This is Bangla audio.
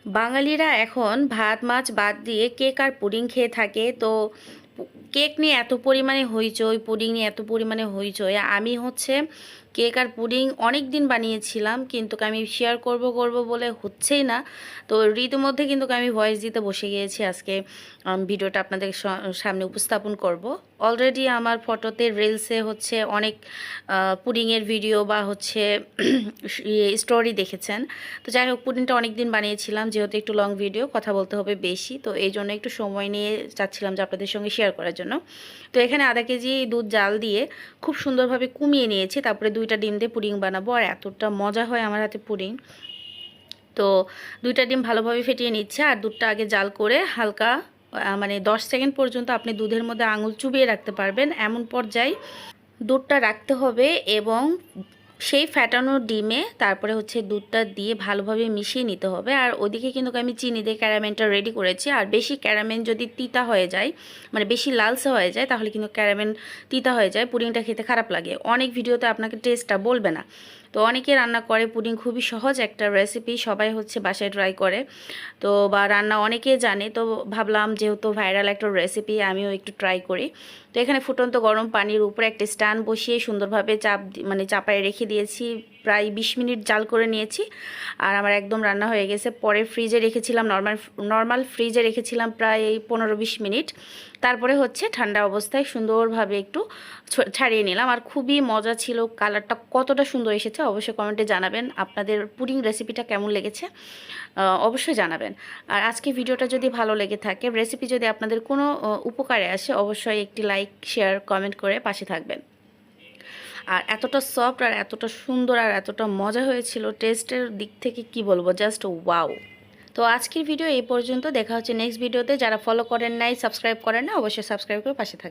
বাঙালিরা এখন ভাত মাছ বাদ দিয়ে কেক আর পুডিং খেয়ে থাকে। তো কেক নিয়ে এত পরিমাণে হইচই, পুডিং নিয়ে এত পরিমাণে হইচই। আমি হচ্ছে কেক আর পুডিং অনেক দিন বানিয়েছিলাম, কিন্তু আমি শেয়ার করব করব বলে হচ্ছেই না। তো রীতিমধ্যে কিন্তু আমি ভয়েস দিতে বসে গিয়েছি। আজকে ভিডিওটা আপনাদের সামনে উপস্থাপন করব। অলরেডি আমার ফটোতে রিলসে হচ্ছে অনেক পুডিংয়ের ভিডিও বা হচ্ছে স্টোরি দেখেছেন। তো যাই হোক, পুডিংটা অনেক দিন বানিয়েছিলাম, যেহেতু একটু লং ভিডিও, কথা বলতে হবে বেশি, তো এই জন্য একটু সময় নিয়ে চাচ্ছিলাম যে আপনাদের সঙ্গে শেয়ার করার জন্য। তো এখানে আধা কেজি দুধ জাল দিয়ে খুব সুন্দরভাবে কমিয়ে নিয়েছি। তারপরে 2টা ডিম দিয়ে পুডিং বানাবো, আর এতটা মজা হয় আমার হাতে পুডিং। তো 2টা ডিম ভালোভাবে ফেটিয়ে নিচ্ছে, আর দুধটা আগে জাল করে হালকা মানে 10 সেকেন্ড পর্যন্ত আপনি দুধের মধ্যে আঙুল চুবিয়ে রাখতে পারবেন, এমন পর্যায়ে দুধটা রাখতে হবে। এবং সেই ফ্যাটানো ডিমে তারপরে হচ্ছে দুধটা দিয়ে ভালোভাবে মিশিয়ে নিতে হবে। আর ওদিকে কিন্তু আমি চিনি দিয়ে ক্যারামেলটা রেডি করেছি। আর বেশি ক্যারামেল যদি তিতা হয়ে যায়, মানে বেশি লালচে হয়ে যায়, তাহলে কিন্তু ক্যারামেল তিতা হয়ে যায়, পুডিংটা খেতে খারাপ লাগে। অনেক ভিডিওতে আপনাকে টেস্টটা বলবে না। তো অনেকে রান্না করে পুডিং, খুবই সহজ একটা রেসিপি, সবাই হচ্ছে বাসায় ট্রাই করে। তো বা রান্না অনেকে জানে, তো ভাবলাম যেহেতু ভাইরাল একটা রেসিপি আমিও একটু ট্রাই করি। তো এখানে ফুটন্ত গরম পানির উপরে একটা স্ট্যান্ড বসিয়ে সুন্দরভাবে মানে চাপায় রেখে দিয়েছি। প্রায় 20 মিনিট জাল করে নিয়েছি, আর আমার একদম রান্না হয়ে গেছে। পরে ফ্রিজে রেখেছিলাম, নর্মাল ফ্রিজে রেখেছিলাম প্রায় 15-20 মিনিট। তারপরে হচ্ছে ঠান্ডা অবস্থায় সুন্দরভাবে একটু ছাড়িয়ে নিলাম। আর খুবই মজা ছিল, কালারটা কতটা সুন্দর এসেছে অবশ্যই কমেন্টে জানাবেন। আপনাদের পুডিং রেসিপিটা কেমন লেগেছে অবশ্যই জানাবেন। আর আজকে ভিডিওটা যদি ভালো লেগে থাকে, রেসিপি যদি আপনাদের কোনো উপকারে আসে, অবশ্যই একটি লাইক, শেয়ার, কমেন্ট করে পাশে থাকবেন। আর এতটা সফট আর এতটা সুন্দর আর এতটা মজা হয়েছিল, টেস্টের দিক থেকে কি বলবো, জাস্ট ওয়াও। তো আজকের ভিডিও এই পর্যন্ত, দেখা হচ্ছে নেক্সট ভিডিওতে। যারা ফলো করেন নাই, সাবস্ক্রাইব করেন না, অবশ্যই সাবস্ক্রাইব করে পাশে থাকবেন।